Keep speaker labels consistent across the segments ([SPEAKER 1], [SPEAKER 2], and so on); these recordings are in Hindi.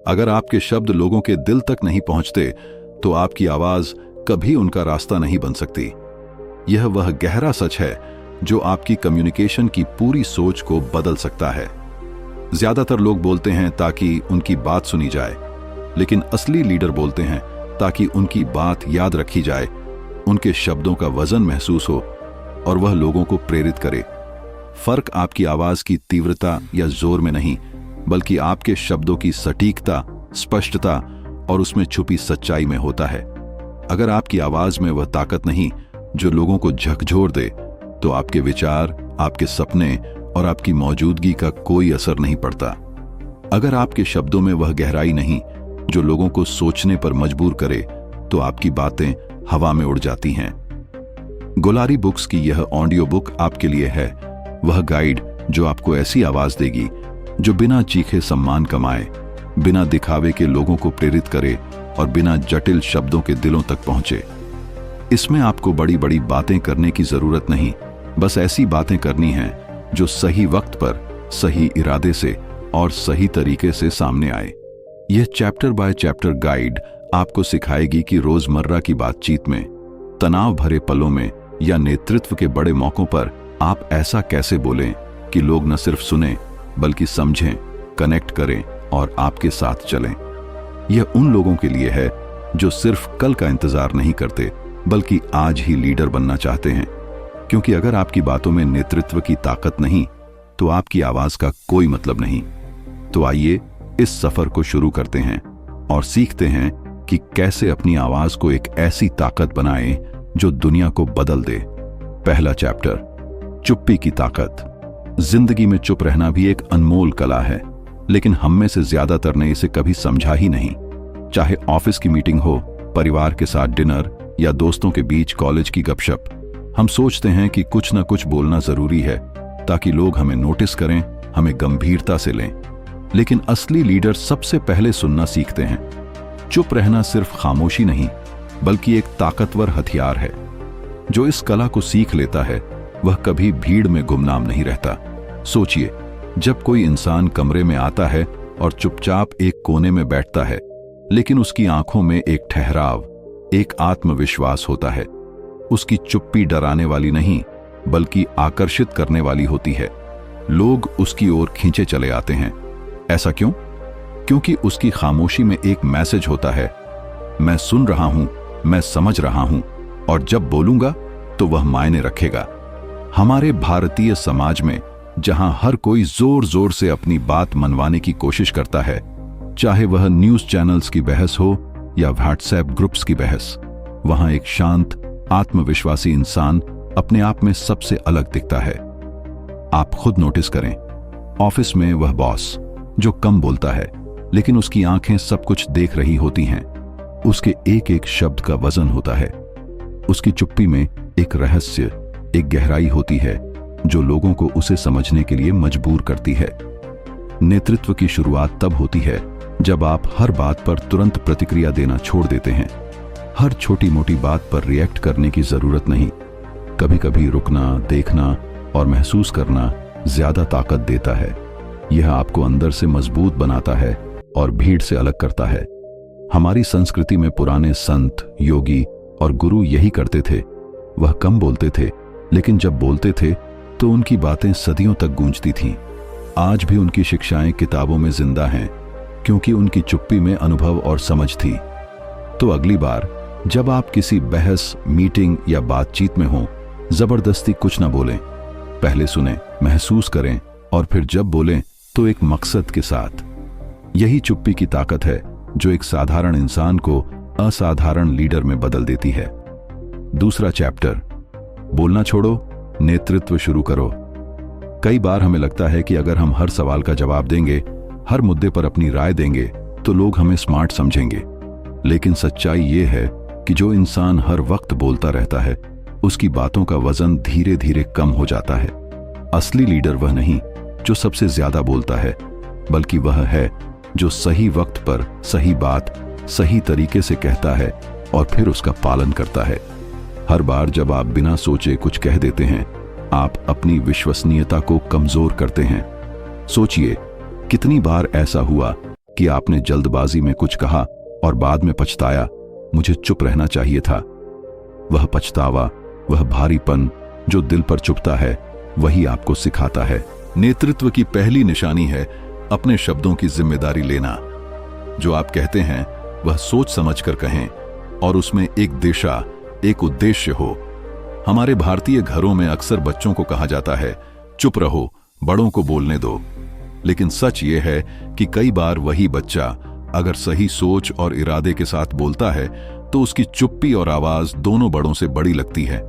[SPEAKER 1] अगर आपके शब्द लोगों के दिल तक नहीं पहुंचते तो आपकी आवाज कभी उनका रास्ता नहीं बन सकती। यह वह गहरा सच है जो आपकी कम्युनिकेशन की पूरी सोच को बदल सकता है। ज्यादातर लोग बोलते हैं ताकि उनकी बात सुनी जाए, लेकिन असली लीडर बोलते हैं ताकि उनकी बात याद रखी जाए, उनके शब्दों का वजन महसूस हो और वह लोगों को प्रेरित करे। फर्क आपकी आवाज की तीव्रता या जोर में नहीं, बल्कि आपके शब्दों की सटीकता, स्पष्टता और उसमें छुपी सच्चाई में होता है। अगर आपकी आवाज में वह ताकत नहीं जो लोगों को झकझोर दे, तो आपके विचार, आपके सपने और आपकी मौजूदगी का कोई असर नहीं पड़ता। अगर आपके शब्दों में वह गहराई नहीं जो लोगों को सोचने पर मजबूर करे, तो आपकी बातें हवा में उड़ जाती हैं। गोलारी बुक्स की यह ऑडियो बुक आपके लिए है, वह गाइड जो आपको ऐसी आवाज देगी जो बिना चीखे सम्मान कमाए, बिना दिखावे के लोगों को प्रेरित करे और बिना जटिल शब्दों के दिलों तक पहुंचे। इसमें आपको बड़ी बड़ी बातें करने की जरूरत नहीं, बस ऐसी बातें करनी हैं जो सही वक्त पर, सही इरादे से और सही तरीके से सामने आए। यह चैप्टर बाय चैप्टर गाइड आपको सिखाएगी कि रोजमर्रा की बातचीत में, तनाव भरे पलों में या नेतृत्व के बड़े मौकों पर आप ऐसा कैसे बोलें कि लोग न सिर्फ सुने बल्कि समझें, कनेक्ट करें और आपके साथ चलें। यह उन लोगों के लिए है जो सिर्फ कल का इंतजार नहीं करते बल्कि आज ही लीडर बनना चाहते हैं, क्योंकि अगर आपकी बातों में नेतृत्व की ताकत नहीं तो आपकी आवाज का कोई मतलब नहीं। तो आइए इस सफर को शुरू करते हैं और सीखते हैं कि कैसे अपनी आवाज को एक ऐसी ताकत बनाएं जो दुनिया को बदल दे। पहला चैप्टर, चुप्पी की ताकत। जिंदगी में चुप रहना भी एक अनमोल कला है, लेकिन हम में से ज्यादातर ने इसे कभी समझा ही नहीं। चाहे ऑफिस की मीटिंग हो, परिवार के साथ डिनर या दोस्तों के बीच कॉलेज की गपशप, हम सोचते हैं कि कुछ ना कुछ बोलना जरूरी है ताकि लोग हमें नोटिस करें, हमें गंभीरता से लें। लेकिन असली लीडर सबसे पहले सुनना सीखते हैं। चुप रहना सिर्फ खामोशी नहीं, बल्कि एक ताकतवर हथियार है। जो इस कला को सीख लेता है वह कभी भीड़ में गुमनाम नहीं रहता। सोचिए, जब कोई इंसान कमरे में आता है और चुपचाप एक कोने में बैठता है, लेकिन उसकी आंखों में एक ठहराव, एक आत्मविश्वास होता है। उसकी चुप्पी डराने वाली नहीं बल्कि आकर्षित करने वाली होती है। लोग उसकी ओर खींचे चले आते हैं। ऐसा क्यों? क्योंकि उसकी खामोशी में एक मैसेज होता है, मैं सुन रहा हूं, मैं समझ रहा हूं और जब बोलूंगा तो वह मायने रखेगा। हमारे भारतीय समाज में जहां हर कोई जोर जोर से अपनी बात मनवाने की कोशिश करता है, चाहे वह न्यूज चैनल्स की बहस हो या व्हाट्सएप ग्रुप्स की बहस, वहां एक शांत, आत्मविश्वासी इंसान अपने आप में सबसे अलग दिखता है। आप खुद नोटिस करें, ऑफिस में वह बॉस जो कम बोलता है लेकिन उसकी आंखें सब कुछ देख रही होती हैं, उसके एक एक शब्द का वजन होता है। उसकी चुप्पी में एक रहस्य, एक गहराई होती है जो लोगों को उसे समझने के लिए मजबूर करती है। नेतृत्व की शुरुआत तब होती है जब आप हर बात पर तुरंत प्रतिक्रिया देना छोड़ देते हैं। हर छोटी मोटी बात पर रिएक्ट करने की जरूरत नहीं। कभी कभी रुकना, देखना और महसूस करना ज्यादा ताकत देता है। यह आपको अंदर से मजबूत बनाता है और भीड़ से अलग करता है। हमारी संस्कृति में पुराने संत, योगी और गुरु यही करते थे। वह कम बोलते थे, लेकिन जब बोलते थे तो उनकी बातें सदियों तक गूंजती थीं। आज भी उनकी शिक्षाएं किताबों में जिंदा हैं, क्योंकि उनकी चुप्पी में अनुभव और समझ थी। तो अगली बार जब आप किसी बहस, मीटिंग या बातचीत में हों, जबरदस्ती कुछ न बोलें। पहले सुनें, महसूस करें और फिर जब बोलें तो एक मकसद के साथ। यही चुप्पी की ताकत है जो एक साधारण इंसान को असाधारण लीडर में बदल देती है। दूसरा चैप्टर, बोलना छोड़ो, नेतृत्व शुरू करो। कई बार हमें लगता है कि अगर हम हर सवाल का जवाब देंगे, हर मुद्दे पर अपनी राय देंगे, तो लोग हमें स्मार्ट समझेंगे। लेकिन सच्चाई ये है कि जो इंसान हर वक्त बोलता रहता है, उसकी बातों का वजन धीरे धीरे कम हो जाता है। असली लीडर वह नहीं जो सबसे ज्यादा बोलता है, बल्कि वह है जो सही वक्त पर सही बात सही तरीके से कहता है और फिर उसका पालन करता है। हर बार जब आप बिना सोचे कुछ कह देते हैं, आप अपनी विश्वसनीयता को कमजोर करते हैं। सोचिए, कितनी बार ऐसा हुआ कि आपने जल्दबाजी में कुछ कहा और बाद में पछताया, मुझे चुप रहना चाहिए था। वह पछतावा, वह भारीपन जो दिल पर चुभता है, वही आपको सिखाता है। नेतृत्व की पहली निशानी है अपने शब्दों की जिम्मेदारी लेना। जो आप कहते हैं वह सोच समझकर कहें और उसमें एक दिशा, एक उद्देश्य हो। हमारे भारतीय घरों में अक्सर बच्चों को कहा जाता है, चुप रहो, बड़ों को बोलने दो। लेकिन सच ये है कि कई बार वही बच्चा अगर सही सोच और इरादे के साथ बोलता है तो उसकी चुप्पी और आवाज दोनों बड़ों से बड़ी लगती है।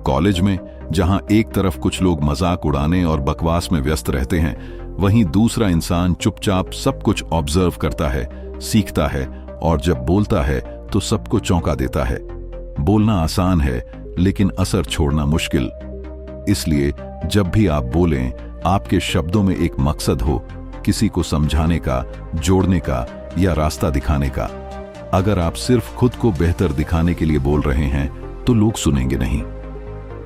[SPEAKER 1] कॉलेज में जहां एक तरफ कुछ लोग मजाक उड़ाने और बकवास में व्यस्त रहते हैं, वहीं दूसरा इंसान चुपचाप सब कुछ ऑब्जर्व करता है, सीखता है और जब बोलता है तो सबको चौंका देता है। बोलना आसान है लेकिन असर छोड़ना मुश्किल। इसलिए जब भी आप बोलें, आपके शब्दों में एक मकसद हो, किसी को समझाने का, जोड़ने का या रास्ता दिखाने का। अगर आप सिर्फ खुद को बेहतर दिखाने के लिए बोल रहे हैं तो लोग सुनेंगे नहीं।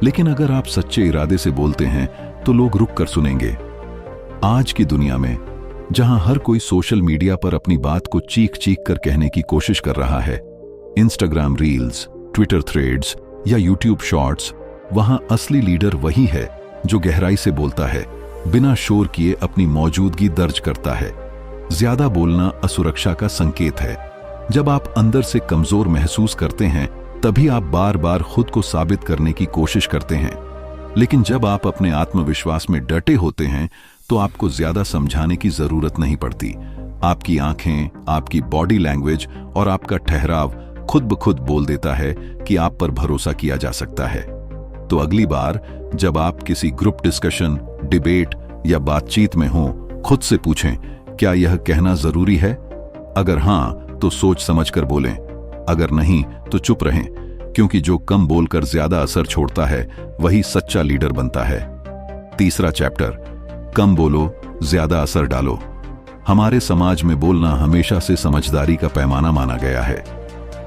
[SPEAKER 1] लेकिन अगर आप सच्चे इरादे से बोलते हैं तो लोग रुक कर सुनेंगे। आज की दुनिया में जहां हर कोई सोशल मीडिया पर अपनी बात को चीख चीख कर कहने की कोशिश कर रहा है, इंस्टाग्राम रील्स, ट्विटर थ्रेड्स या यूट्यूब शॉर्ट्स, वहां असली लीडर वही है जो गहराई से बोलता है, बिना शोर किए अपनी मौजूदगी दर्ज करता है। ज्यादा बोलना असुरक्षा का संकेत है। जब आप अंदर से कमजोर महसूस करते हैं तभी आप बार बार खुद को साबित करने की कोशिश करते हैं। लेकिन जब आप अपने आत्मविश्वास में डटे होते हैं तो आपको ज्यादा समझाने की जरूरत नहीं पड़ती। आपकी आंखें, आपकी बॉडी लैंग्वेज और आपका ठहराव खुद ब खुद बोल देता है कि आप पर भरोसा किया जा सकता है। तो अगली बार जब आप किसी ग्रुप डिस्कशन, डिबेट या बातचीत में हो, खुद से पूछें, क्या यह कहना जरूरी है? अगर हां तो सोच समझकर बोलें, अगर नहीं तो चुप रहें, क्योंकि जो कम बोलकर ज्यादा असर छोड़ता है वही सच्चा लीडर बनता है। तीसरा चैप्टर, कम बोलो, ज्यादा असर डालो। हमारे समाज में बोलना हमेशा से समझदारी का पैमाना माना गया है।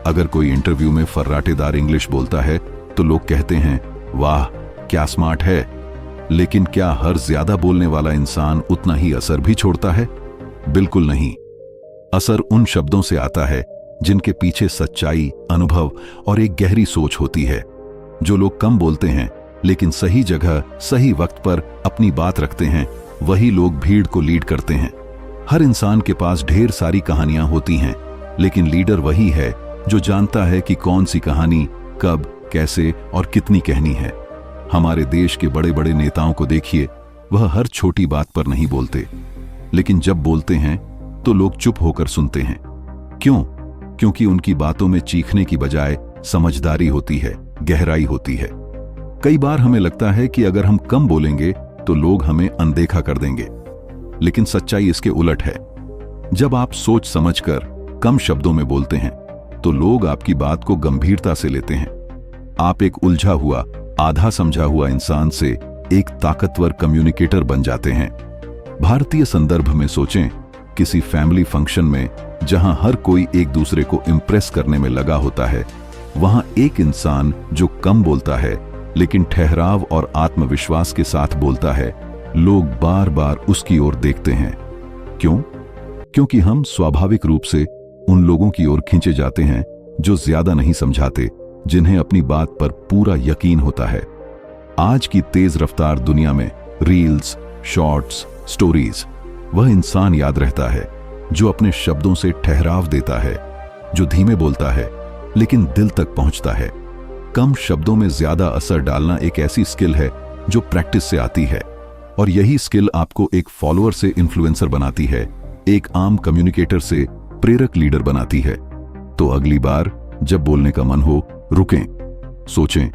[SPEAKER 1] अगर कोई इंटरव्यू में फर्राटेदार इंग्लिश बोलता है तो लोग कहते हैं, वाह क्या स्मार्ट है। लेकिन क्या हर ज्यादा बोलने वाला इंसान उतना ही असर भी छोड़ता है? बिल्कुल नहीं। असर उन शब्दों से आता है जिनके पीछे सच्चाई, अनुभव और एक गहरी सोच होती है। जो लोग कम बोलते हैं लेकिन सही जगह, सही वक्त पर अपनी बात रखते हैं, वही लोग भीड़ को लीड करते हैं। हर इंसान के पास ढेर सारी कहानियां होती हैं, लेकिन लीडर वही है जो जानता है कि कौन सी कहानी कब, कैसे और कितनी कहनी है। हमारे देश के बड़े बड़े नेताओं को देखिए, वह हर छोटी बात पर नहीं बोलते, लेकिन जब बोलते हैं तो लोग चुप होकर सुनते हैं। क्यों? क्योंकि उनकी बातों में चीखने की बजाय समझदारी होती है, गहराई होती है। कई बार हमें लगता है कि अगर हम कम बोलेंगे तो लोग हमें अनदेखा कर देंगे, लेकिन सच्चाई इसके उलट है। जब आप सोच समझकर कम शब्दों में बोलते हैं तो लोग आपकी बात को गंभीरता से लेते हैं। आप एक उलझा हुआ, आधा समझा हुआ इंसान से एक ताकतवर कम्युनिकेटर बन जाते हैं। भारतीय संदर्भ में सोचें, किसी फैमिली फंक्शन में जहां हर कोई एक दूसरे को इंप्रेस करने में लगा होता है, वहां एक इंसान जो कम बोलता है लेकिन ठहराव और आत्मविश्वास के साथ बोलता है, लोग बार बार उसकी ओर देखते हैं। क्यों? क्योंकि हम स्वाभाविक रूप से उन लोगों की ओर खींचे जाते हैं जो ज्यादा नहीं समझाते, जिन्हें अपनी बात पर पूरा यकीन होता है। आज की तेज रफ्तार दुनिया में रील्स, शॉर्ट्स, स्टोरीज, वह इंसान याद रहता है जो अपने शब्दों से ठहराव देता है, जो धीमे बोलता है लेकिन दिल तक पहुंचता है। कम शब्दों में ज्यादा असर डालना एक ऐसी स्किल है जो प्रैक्टिस से आती है, और यही स्किल आपको एक फॉलोअर से इन्फ्लुएंसर बनाती है, एक आम कम्युनिकेटर से प्रेरक लीडर बनाती है। तो अगली बार जब बोलने का मन हो, रुकें, सोचें,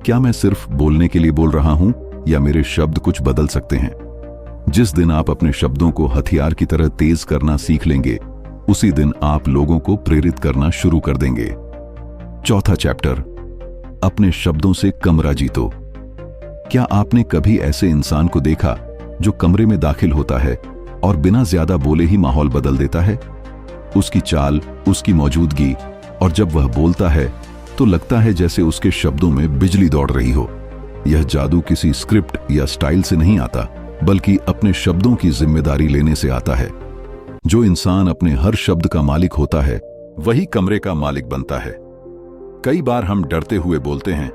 [SPEAKER 1] क्या मैं सिर्फ बोलने के लिए बोल रहा हूं या मेरे शब्द कुछ बदल सकते हैं? जिस दिन आप अपने शब्दों को हथियार की तरह तेज करना सीख लेंगे, उसी दिन आप लोगों को प्रेरित करना शुरू कर देंगे। चौथा चैप्टर, अपने शब्दों से कमरा जीतो। क्या आपने कभी ऐसे इंसान को देखा जो कमरे में दाखिल होता है और बिना ज्यादा बोले ही माहौल बदल देता है? उसकी चाल, उसकी मौजूदगी, और जब वह बोलता है तो लगता है जैसे उसके शब्दों में बिजली दौड़ रही हो। यह जादू किसी स्क्रिप्ट या स्टाइल से नहीं आता, बल्कि अपने शब्दों की जिम्मेदारी लेने से आता है। जो इंसान अपने हर शब्द का मालिक होता है वही कमरे का मालिक बनता है। कई बार हम डरते हुए बोलते हैं,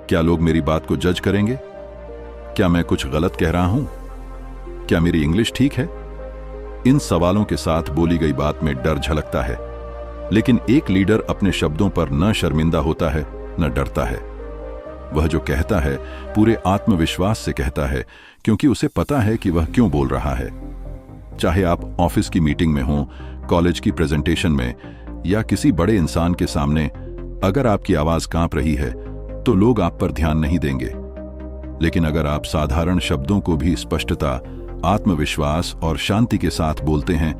[SPEAKER 1] क्या लोग मेरी बात को जज करेंगे? क्या मैं कुछ गलत कह रहा हूं? क्या मेरी इंग्लिश ठीक है? इन सवालों के साथ बोली गई बात में डर झलकता है। लेकिन एक लीडर अपने शब्दों पर न शर्मिंदा होता है न डरता है। वह जो कहता है पूरे आत्मविश्वास से कहता है, क्योंकि उसे पता है कि वह क्यों बोल रहा है। चाहे आप ऑफिस की मीटिंग में हों, कॉलेज की प्रेजेंटेशन में या किसी बड़े इंसान के सामने, अगर आपकी आवाज कांप रही है तो लोग आप पर ध्यान नहीं देंगे। लेकिन अगर आप साधारण शब्दों को भी स्पष्टता, आत्मविश्वास और शांति के साथ बोलते हैं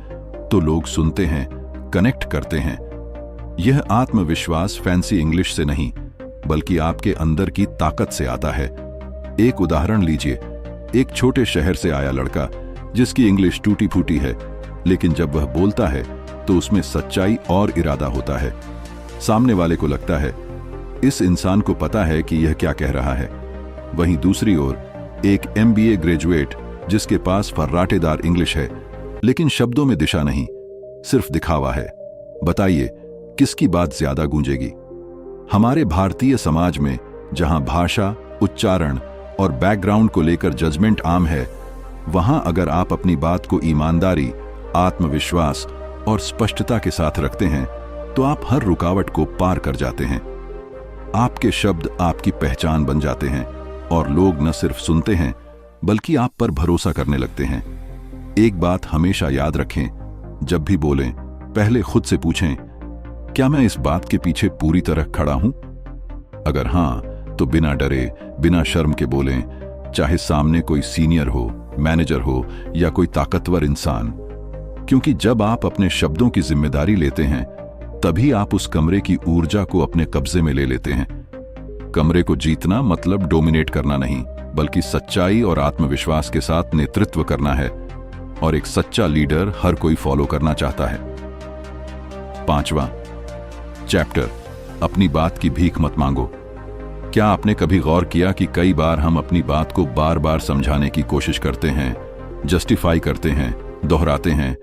[SPEAKER 1] तो लोग सुनते हैं, कनेक्ट करते हैं। यह आत्मविश्वास फैंसी इंग्लिश से नहीं बल्कि आपके अंदर की ताकत से आता है। एक उदाहरण लीजिए, एक छोटे शहर से आया लड़का जिसकी इंग्लिश टूटी फूटी है, लेकिन जब वह बोलता है तो उसमें सच्चाई और इरादा होता है। सामने वाले को लगता है इस इंसान को पता है कि यह क्या कह रहा है। वहीं दूसरी ओर एक MBA ग्रेजुएट जिसके पास फर्राटेदार इंग्लिश है लेकिन शब्दों में दिशा नहीं, सिर्फ दिखावा है। बताइए किसकी बात ज्यादा गूंजेगी? हमारे भारतीय समाज में जहां भाषा, उच्चारण और बैकग्राउंड को लेकर जजमेंट आम है, वहां अगर आप अपनी बात को ईमानदारी, आत्मविश्वास और स्पष्टता के साथ रखते हैं तो आप हर रुकावट को पार कर जाते हैं। आपके शब्द आपकी पहचान बन जाते हैं और लोग न सिर्फ सुनते हैं बल्कि आप पर भरोसा करने लगते हैं। एक बात हमेशा याद रखें, जब भी बोलें पहले खुद से पूछें, क्या मैं इस बात के पीछे पूरी तरह खड़ा हूं? अगर हां तो बिना डरे, बिना शर्म के बोलें, चाहे सामने कोई सीनियर हो, मैनेजर हो या कोई ताकतवर इंसान। क्योंकि जब आप अपने शब्दों की जिम्मेदारी लेते हैं तभी आप उस कमरे की ऊर्जा को अपने कब्जे में ले लेते हैं। कमरे को जीतना मतलब डोमिनेट करना नहीं बल्कि सच्चाई और आत्मविश्वास के साथ नेतृत्व करना है, और एक सच्चा लीडर हर कोई फॉलो करना चाहता है। 5वां चैप्टर, अपनी बात की भीख मत मांगो। क्या आपने कभी गौर किया कि कई बार हम अपनी बात को बार बार समझाने की कोशिश करते हैं, जस्टिफाई करते हैं, दोहराते हैं,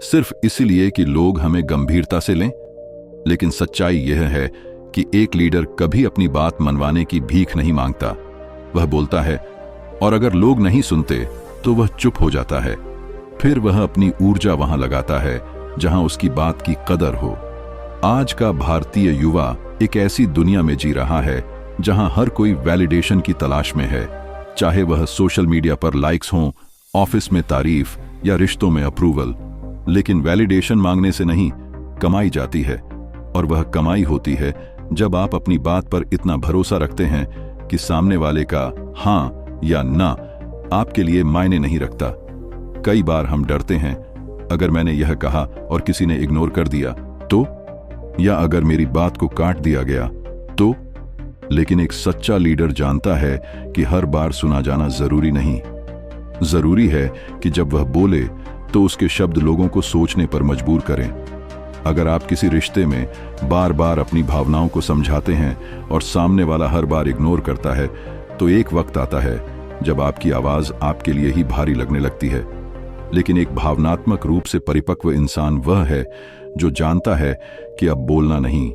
[SPEAKER 1] सिर्फ इसलिए कि लोग हमें गंभीरता से लें? लेकिन सच्चाई यह है कि एक लीडर कभी अपनी बात मनवाने की भीख नहीं मांगता। वह बोलता है और अगर लोग नहीं सुनते तो वह चुप हो जाता है। फिर वह अपनी ऊर्जा वहां लगाता है जहां उसकी बात की कदर हो। आज का भारतीय युवा एक ऐसी दुनिया में जी रहा है जहां हर कोई वैलिडेशन की तलाश में है, चाहे वह सोशल मीडिया पर लाइक्स हों, ऑफिस में तारीफ या रिश्तों में अप्रूवल। लेकिन वैलिडेशन मांगने से नहीं, कमाई जाती है, और वह कमाई होती है जब आप अपनी बात पर इतना भरोसा रखते हैं कि सामने वाले का हां या ना आपके लिए मायने नहीं रखता। कई बार हम डरते हैं, अगर मैंने यह कहा और किसी ने इग्नोर कर दिया तो, या अगर मेरी बात को काट दिया गया तो। लेकिन एक सच्चा लीडर जानता है कि हर बार सुना जाना जरूरी नहीं। जरूरी है कि जब वह बोले तो उसके शब्द लोगों को सोचने पर मजबूर करें। अगर आप किसी रिश्ते में बार बार अपनी भावनाओं को समझाते हैं और सामने वाला हर बार इग्नोर करता है, तो एक वक्त आता है जब आपकी आवाज आपके लिए ही भारी लगने लगती है। लेकिन एक भावनात्मक रूप से परिपक्व इंसान वह है जो जानता है कि अब बोलना नहीं,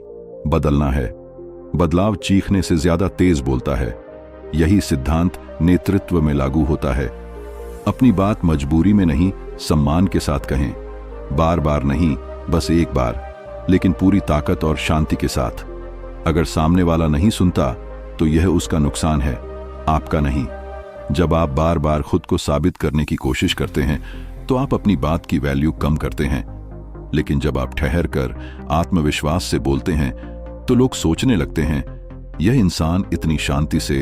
[SPEAKER 1] बदलना है। बदलाव चीखने से ज्यादा तेज बोलता है। यही सिद्धांत नेतृत्व में लागू होता है। अपनी बात मजबूरी में नहीं, सम्मान के साथ कहें। बार बार नहीं, बस एक बार, लेकिन पूरी ताकत और शांति के साथ। अगर सामने वाला नहीं सुनता तो यह उसका नुकसान है, आपका नहीं। जब आप बार बार खुद को साबित करने की कोशिश करते हैं तो आप अपनी बात की वैल्यू कम करते हैं। लेकिन जब आप ठहर कर आत्मविश्वास से बोलते हैं तो लोग सोचने लगते हैं, यह इंसान इतनी शांति से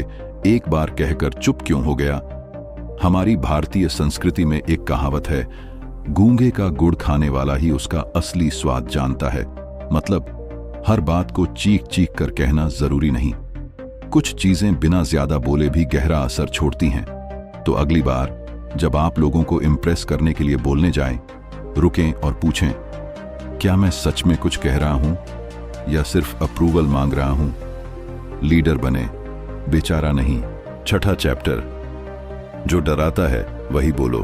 [SPEAKER 1] एक बार कहकर चुप क्यों हो गया। हमारी भारतीय संस्कृति में एक कहावत है, गूंगे का गुड़ खाने वाला ही उसका असली स्वाद जानता है। मतलब हर बात को चीख चीख कर कहना जरूरी नहीं। कुछ चीजें बिना ज्यादा बोले भी गहरा असर छोड़ती हैं। तो अगली बार जब आप लोगों को इम्प्रेस करने के लिए बोलने जाएं, रुकें और पूछें, क्या मैं सच में कुछ कह रहा हूं या सिर्फ अप्रूवल मांग रहा हूं। लीडर बने, बेचारा नहीं। 6ठा चैप्टर, जो डराता है वही बोलो।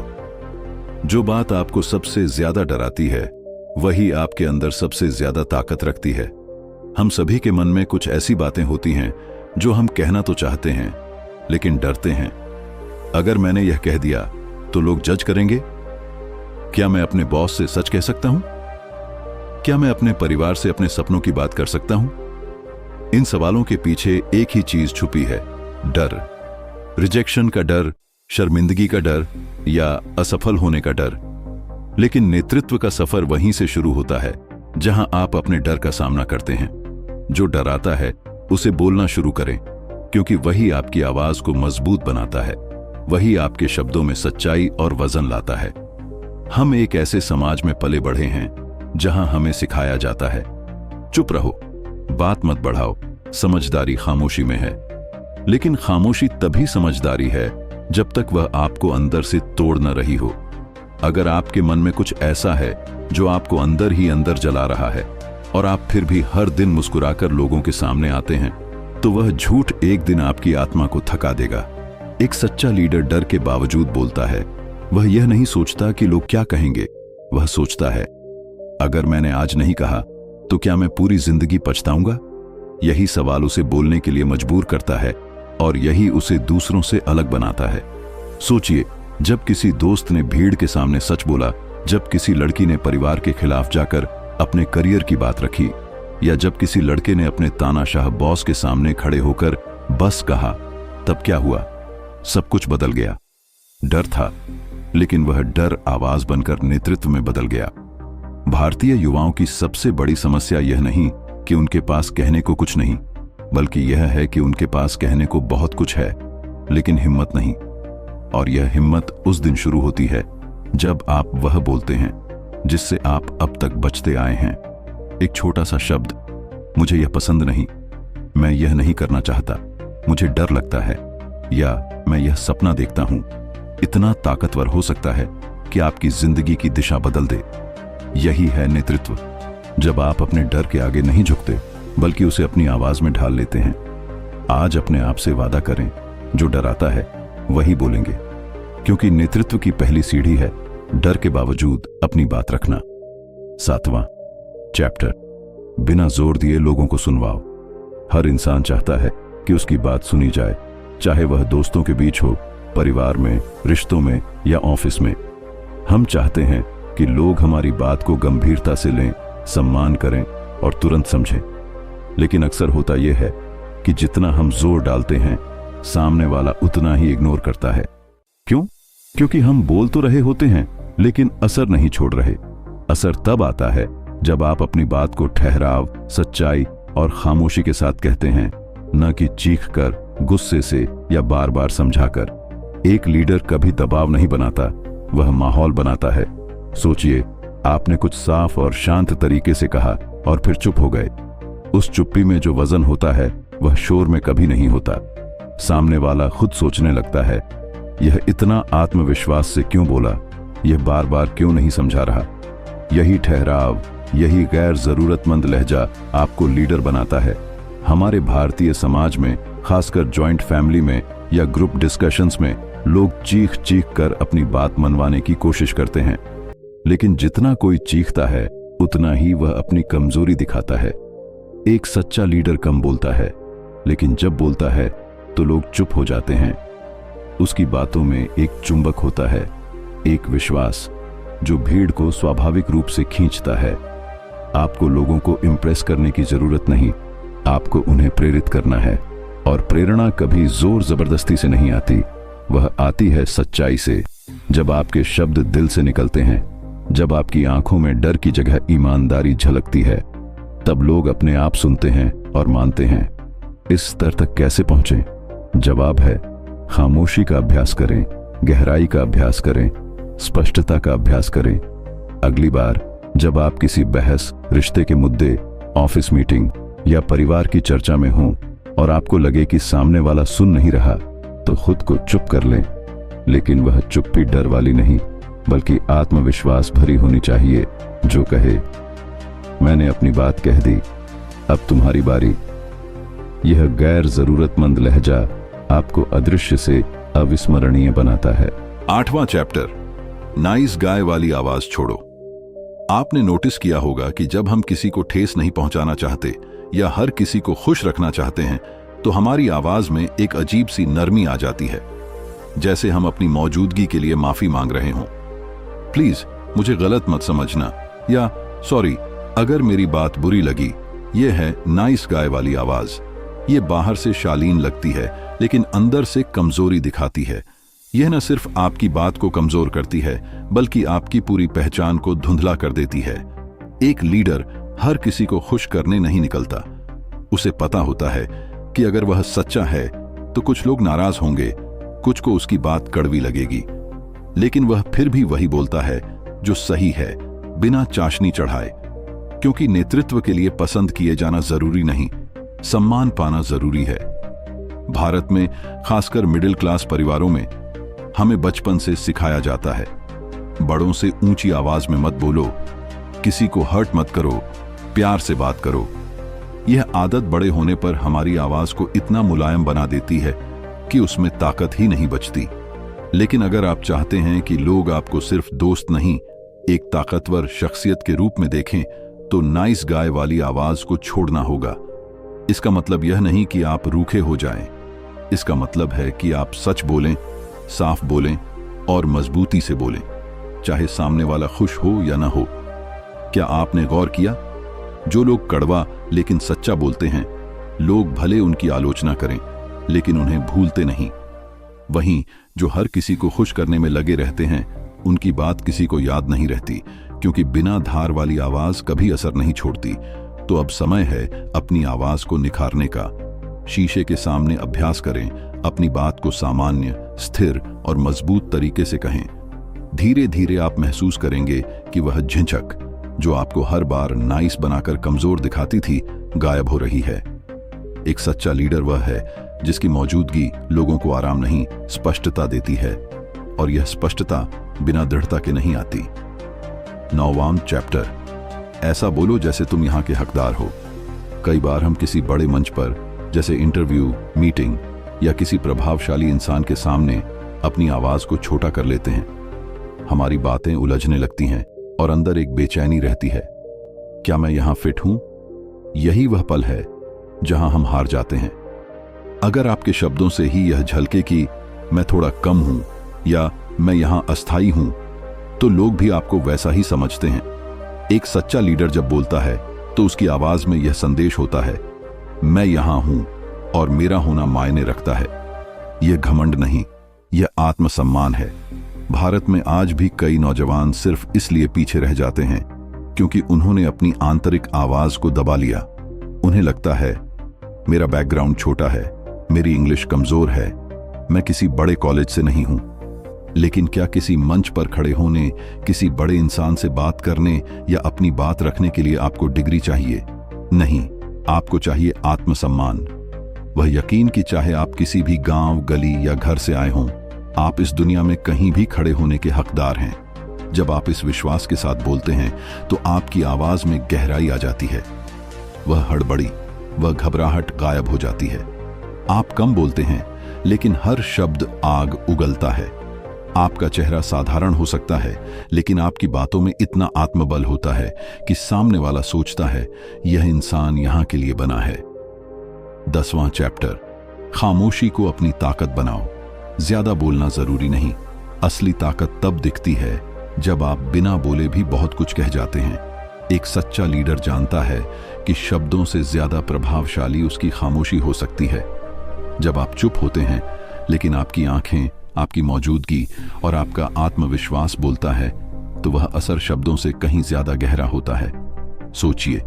[SPEAKER 1] जो बात आपको सबसे ज्यादा डराती है वही आपके अंदर सबसे ज्यादा ताकत रखती है। हम सभी के मन में कुछ ऐसी बातें होती हैं जो हम कहना तो चाहते हैं लेकिन डरते हैं। अगर मैंने यह कह दिया तो लोग जज करेंगे? क्या मैं अपने बॉस से सच कह सकता हूं? क्या मैं अपने परिवार से अपने सपनों की बात कर सकता हूं? इन सवालों के पीछे एक ही चीज छुपी है, डर। रिजेक्शन का डर, शर्मिंदगी का डर या असफल होने का डर। लेकिन नेतृत्व का सफर वहीं से शुरू होता है जहां आप अपने डर का सामना करते हैं। जो डराता है उसे बोलना शुरू करें, क्योंकि वही आपकी आवाज को मजबूत बनाता है, वही आपके शब्दों में सच्चाई और वजन लाता है। हम एक ऐसे समाज में पले बढ़े हैं जहां हमें सिखाया जाता है, चुप रहो, बात मत बढ़ाओ, समझदारी खामोशी में है। लेकिन खामोशी तभी समझदारी है जब तक वह आपको अंदर से तोड़ न रही हो। अगर आपके मन में कुछ ऐसा है जो आपको अंदर ही अंदर जला रहा है और आप फिर भी हर दिन मुस्कुराकर लोगों के सामने आते हैं, तो वह झूठ एक दिन आपकी आत्मा को थका देगा। एक सच्चा लीडर डर के बावजूद बोलता है। वह यह नहीं सोचता कि लोग क्या कहेंगे, वह सोचता है, अगर मैंने आज नहीं कहा तो क्या मैं पूरी जिंदगी पछताऊंगा? यही सवाल उसे बोलने के लिए मजबूर करता है और यही उसे दूसरों से अलग बनाता है। सोचिए, जब किसी दोस्त ने भीड़ के सामने सच बोला, जब किसी लड़की ने परिवार के खिलाफ जाकर अपने करियर की बात रखी, या जब किसी लड़के ने अपने तानाशाह बॉस के सामने खड़े होकर बस कहा, तब क्या हुआ? सब कुछ बदल गया। डर था, लेकिन वह डर आवाज बनकर नेतृत्व में बदल गया। भारतीय युवाओं की सबसे बड़ी समस्या यह नहीं कि उनके पास कहने को कुछ नहीं, बल्कि यह है कि उनके पास कहने को बहुत कुछ है लेकिन हिम्मत नहीं। और यह हिम्मत उस दिन शुरू होती है जब आप वह बोलते हैं जिससे आप अब तक बचते आए हैं। एक छोटा सा शब्द, मुझे यह पसंद नहीं, मैं यह नहीं करना चाहता, मुझे डर लगता है, या मैं यह सपना देखता हूं, इतना ताकतवर हो सकता है कि आपकी जिंदगी की दिशा बदल दे। यही है नेतृत्व, जब आप अपने डर के आगे नहीं झुकते बल्कि उसे अपनी आवाज में ढाल लेते हैं। आज अपने आप से वादा करें, जो डराता है वही बोलेंगे, क्योंकि नेतृत्व की पहली सीढ़ी है डर के बावजूद अपनी बात रखना। 7वां चैप्टर, बिना जोर दिए लोगों को सुनवाओ। हर इंसान चाहता है कि उसकी बात सुनी जाए, चाहे वह दोस्तों के बीच हो, परिवार में, रिश्तों में या ऑफिस में। हम चाहते हैं कि लोग हमारी बात को गंभीरता से लें, सम्मान करें और तुरंत समझें। लेकिन अक्सर होता यह है कि जितना हम जोर डालते हैं, सामने वाला उतना ही इग्नोर करता है। क्यों? क्योंकि हम बोल तो रहे होते हैं लेकिन असर नहीं छोड़ रहे। असर तब आता है जब आप अपनी बात को ठहराव, सच्चाई और खामोशी के साथ कहते हैं, न कि चीख कर, गुस्से से या बार बार समझाकर। एक लीडर कभी दबाव नहीं बनाता, वह माहौल बनाता है। सोचिए, आपने कुछ साफ और शांत तरीके से कहा और फिर चुप हो गए। उस चुप्पी में जो वजन होता है वह शोर में कभी नहीं होता। सामने वाला खुद सोचने लगता है, यह इतना आत्मविश्वास से क्यों बोला, यह बार बार क्यों नहीं समझा रहा। यही ठहराव, यही गैर जरूरतमंद लहजा आपको लीडर बनाता है। हमारे भारतीय समाज में, खासकर जॉइंट फैमिली में या ग्रुप डिस्कशंस में, लोग चीख चीख कर अपनी बात मनवाने की कोशिश करते हैं। लेकिन जितना कोई चीखता है उतना ही वह अपनी कमजोरी दिखाता है। एक सच्चा लीडर कम बोलता है, लेकिन जब बोलता है तो लोग चुप हो जाते हैं। उसकी बातों में एक चुंबक होता है, एक विश्वास जो भीड़ को स्वाभाविक रूप से खींचता है। आपको लोगों को इम्प्रेस करने की जरूरत नहीं, आपको उन्हें प्रेरित करना है। और प्रेरणा कभी जोर जबरदस्ती से नहीं आती, वह आती है सच्चाई से। जब आपके शब्द दिल से निकलते हैं, जब आपकी आंखों में डर की जगह ईमानदारी झलकती है, तब लोग अपने आप सुनते हैं और मानते हैं। इस स्तर तक कैसे पहुंचे? जवाब है, खामोशी का अभ्यास करें, गहराई का अभ्यास करें, स्पष्टता का अभ्यास करें। अगली बार जब आप किसी बहस, रिश्ते के मुद्दे, ऑफिस मीटिंग या परिवार की चर्चा में हों और आपको लगे कि सामने वाला सुन नहीं रहा, तो खुद को चुप कर लें। लेकिन वह चुप्पी डर वाली नहीं, बल्कि आत्मविश्वास भरी होनी चाहिए, जो कहे, मैंने अपनी बात कह दी, अब तुम्हारी बारी। यह गैर जरूरतमंद लहजा आपको अदृश्य से अविस्मरणीय बनाता है। 8वां चैप्टर, नाइस गाय वाली आवाज छोड़ो। आपने नोटिस किया होगा कि जब हम किसी को ठेस नहीं पहुंचाना चाहते या हर किसी को खुश रखना चाहते हैं तो हमारी आवाज में एक अजीब सी नरमी आ जाती है, जैसे हम अपनी मौजूदगी के लिए माफी मांग रहे हों। प्लीज मुझे गलत मत समझना, या सॉरी अगर मेरी बात बुरी लगी। यह है नाइस गाय वाली आवाज। ये बाहर से शालीन लगती है लेकिन अंदर से कमजोरी दिखाती है। यह न सिर्फ आपकी बात को कमजोर करती है बल्कि आपकी पूरी पहचान को धुंधला कर देती है। एक लीडर हर किसी को खुश करने नहीं निकलता। उसे पता होता है कि अगर वह सच्चा है तो कुछ लोग नाराज होंगे, कुछ को उसकी बात कड़वी लगेगी, लेकिन वह फिर भी वही बोलता है जो सही है, बिना चाशनी चढ़ाए। क्योंकि नेतृत्व के लिए पसंद किए जाना जरूरी नहीं, सम्मान पाना जरूरी है। भारत में खासकर मिडिल क्लास परिवारों में हमें बचपन से सिखाया जाता है, बड़ों से ऊंची आवाज में मत बोलो, किसी को हर्ट मत करो, प्यार से बात करो। यह आदत बड़े होने पर हमारी आवाज को इतना मुलायम बना देती है कि उसमें ताकत ही नहीं बचती। लेकिन अगर आप चाहते हैं कि लोग आपको सिर्फ दोस्त नहीं, एक ताकतवर शख्सियत के रूप में देखें, तो नाइस गाय वाली आवाज को छोड़ना होगा। इसका मतलब यह नहीं कि आप रूखे हो जाएं। इसका मतलब है कि आप सच बोलें, साफ बोलें और मजबूती से बोलें, चाहे सामने वाला खुश हो या ना हो। क्या आपने गौर किया, जो लोग कड़वा लेकिन सच्चा बोलते हैं, लोग भले उनकी आलोचना करें लेकिन उन्हें भूलते नहीं। वहीं जो हर किसी को खुश करने में लगे रहते हैं, उनकी बात किसी को याद नहीं रहती, क्योंकि बिना धार वाली आवाज कभी असर नहीं छोड़ती। तो अब समय है अपनी आवाज को निखारने का। शीशे के सामने अभ्यास करें, अपनी बात को सामान्य, स्थिर और मजबूत तरीके से कहें। धीरे धीरे आप महसूस करेंगे कि वह झिझक जो आपको हर बार नाइस बनाकर कमजोर दिखाती थी, गायब हो रही है। एक सच्चा लीडर वह है जिसकी मौजूदगी लोगों को आराम नहीं, स्पष्टता देती है, और यह स्पष्टता बिना दृढ़ता के नहीं आती। 9वां चैप्टर, ऐसा बोलो जैसे तुम यहां के हकदार हो। कई बार हम किसी बड़े मंच पर, जैसे इंटरव्यू, मीटिंग या किसी प्रभावशाली इंसान के सामने अपनी आवाज को छोटा कर लेते हैं। हमारी बातें उलझने लगती हैं और अंदर एक बेचैनी रहती है। क्या मैं यहां फिट हूं? यही वह पल है जहां हम हार जाते हैं। अगर आपके शब्दों से ही यह झलके कि मैं थोड़ा कम हूं या मैं यहां अस्थायी हूं, तो लोग भी आपको वैसा ही समझते हैं। एक सच्चा लीडर जब बोलता है तो उसकी आवाज में यह संदेश होता है, मैं यहां हूं और मेरा होना मायने रखता है। यह घमंड नहीं, यह आत्मसम्मान है। भारत में आज भी कई नौजवान सिर्फ इसलिए पीछे रह जाते हैं क्योंकि उन्होंने अपनी आंतरिक आवाज को दबा लिया। उन्हें लगता है मेरा बैकग्राउंड छोटा है, मेरी इंग्लिश कमजोर है, मैं किसी बड़े कॉलेज से नहीं हूं। लेकिन क्या किसी मंच पर खड़े होने, किसी बड़े इंसान से बात करने या अपनी बात रखने के लिए आपको डिग्री चाहिए? नहीं, आपको चाहिए आत्मसम्मान। वह यकीन कि चाहे आप किसी भी गांव, गली या घर से आए हों, आप इस दुनिया में कहीं भी खड़े होने के हकदार हैं। जब आप इस विश्वास के साथ बोलते हैं तो आपकी आवाज में गहराई आ जाती है। वह हड़बड़ी, वह घबराहट गायब हो जाती है। आप कम बोलते हैं लेकिन हर शब्द आग उगलता है। आपका चेहरा साधारण हो सकता है लेकिन आपकी बातों में इतना आत्मबल होता है कि सामने वाला सोचता है यह इंसान यहां के लिए बना है। 10वां चैप्टर, खामोशी को अपनी ताकत बनाओ। ज्यादा बोलना जरूरी नहीं, असली ताकत तब दिखती है जब आप बिना बोले भी बहुत कुछ कह जाते हैं। एक सच्चा लीडर जानता है कि शब्दों से ज्यादा प्रभावशाली उसकी खामोशी हो सकती है। जब आप चुप होते हैं लेकिन आपकी आंखें, आपकी मौजूदगी और आपका आत्मविश्वास बोलता है, तो वह असर शब्दों से कहीं ज्यादा गहरा होता है। सोचिए,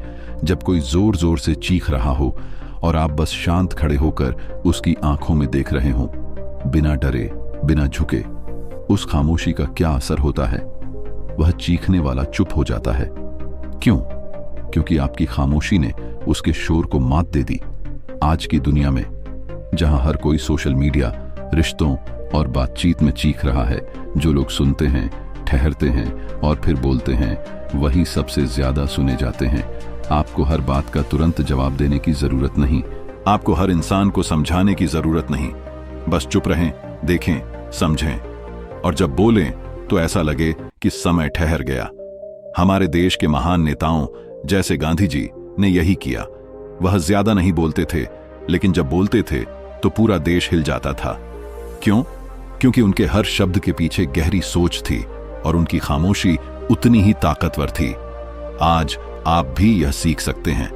[SPEAKER 1] जब कोई जोर जोर से चीख रहा हो और आप बस शांत खड़े होकर उसकी आंखों में देख रहे हों, बिना डरे, बिना झुके, उस खामोशी का क्या असर होता है? वह चीखने वाला चुप हो जाता है। क्यों? क्योंकि आपकी खामोशी ने उसके शोर को मात दे दी। आज की दुनिया में जहां हर कोई सोशल मीडिया, रिश्तों और बातचीत में चीख रहा है, जो लोग सुनते हैं, ठहरते हैं और फिर बोलते हैं, वही सबसे ज्यादा सुने जाते हैं। आपको हर बात का तुरंत जवाब देने की जरूरत नहीं, आपको हर इंसान को समझाने की जरूरत नहीं। बस चुप रहें, देखें, समझें, और जब बोलें तो ऐसा लगे कि समय ठहर गया। हमारे देश के महान नेताओं जैसे गांधी जी ने यही किया। वह ज्यादा नहीं बोलते थे, लेकिन जब बोलते थे तो पूरा देश हिल जाता था। क्यों? क्योंकि उनके हर शब्द के पीछे गहरी सोच थी और उनकी खामोशी उतनी ही ताकतवर थी। आज आप भी यह सीख सकते हैं।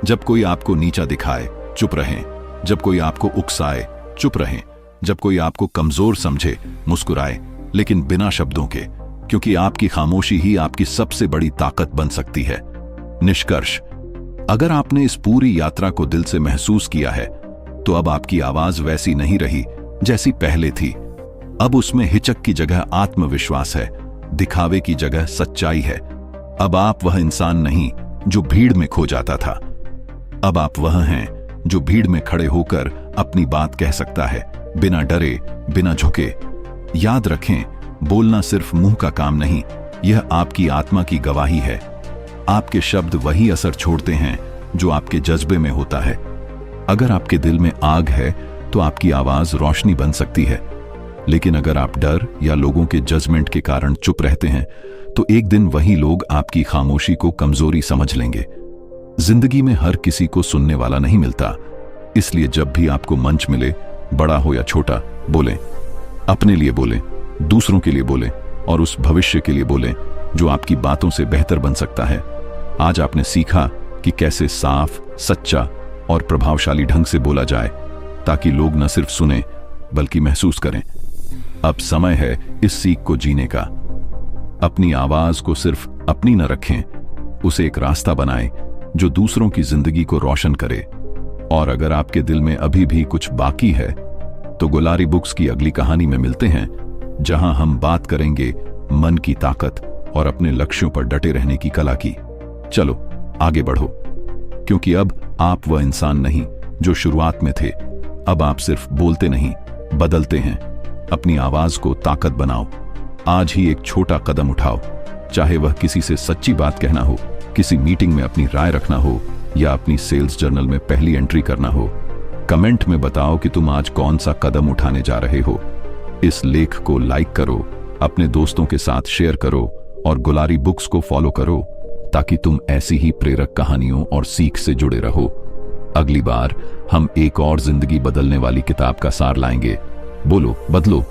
[SPEAKER 1] जब कोई आपको नीचा दिखाए, चुप रहें। जब कोई आपको उकसाए, चुप रहें। जब कोई आपको कमजोर समझे, मुस्कुराए, लेकिन बिना शब्दों के, क्योंकि आपकी खामोशी ही आपकी सबसे बड़ी ताकत बन सकती है। निष्कर्ष: अगर आपने इस पूरी यात्रा को दिल से महसूस किया है, तो अब आपकी आवाज वैसी नहीं रही जैसी पहले थी। अब उसमें हिचक की जगह आत्मविश्वास है, दिखावे की जगह सच्चाई है। अब आप वह इंसान नहीं जो भीड़ में खो जाता था। अब आप वह हैं जो भीड़ में खड़े होकर अपनी बात कह सकता है, बिना डरे, बिना झुके। याद रखें, बोलना सिर्फ मुंह का काम नहीं, यह आपकी आत्मा की गवाही है। आपके शब्द वही असर छोड़ते हैं जो आपके जज्बे में होता है। अगर आपके दिल में आग है तो आपकी आवाज रोशनी बन सकती है, लेकिन अगर आप डर या लोगों के जजमेंट के कारण चुप रहते हैं तो एक दिन वही लोग आपकी खामोशी को कमजोरी समझ लेंगे। जिंदगी में हर किसी को सुनने वाला नहीं मिलता, इसलिए जब भी आपको मंच मिले, बड़ा हो या छोटा, बोलें। अपने लिए बोलें, दूसरों के लिए बोलें और उस भविष्य के लिए बोलें जो आपकी बातों से बेहतर बन सकता है। आज आपने सीखा कि कैसे साफ, सच्चा और प्रभावशाली ढंग से बोला जाए, ताकि लोग न सिर्फ सुने बल्कि महसूस करें। अब समय है इस सीख को जीने का। अपनी आवाज को सिर्फ अपनी न रखें, उसे एक रास्ता बनाएं जो दूसरों की जिंदगी को रोशन करे। और अगर आपके दिल में अभी भी कुछ बाकी है तो गुलारी बुक्स की अगली कहानी में मिलते हैं, जहां हम बात करेंगे मन की ताकत और अपने लक्ष्यों पर डटे रहने की कला की। चलो आगे बढ़ो, क्योंकि अब आप वह इंसान नहीं जो शुरुआत में थे। अब आप सिर्फ बोलते नहीं, बदलते हैं। अपनी आवाज को ताकत बनाओ। आज ही एक छोटा कदम उठाओ, चाहे वह किसी से सच्ची बात कहना हो, किसी मीटिंग में अपनी राय रखना हो या अपनी सेल्स जर्नल में पहली एंट्री करना हो। कमेंट में बताओ कि तुम आज कौन सा कदम उठाने जा रहे हो। इस लेख को लाइक करो, अपने दोस्तों के साथ शेयर करो और गुलारी बुक्स को फॉलो करो, ताकि तुम ऐसी ही प्रेरक कहानियों और सीख से जुड़े रहो। अगली बार हम एक और जिंदगी बदलने वाली किताब का सार लाएंगे। बोलो, बदलो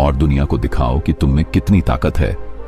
[SPEAKER 1] और दुनिया को दिखाओ कि तुम में कितनी ताकत है।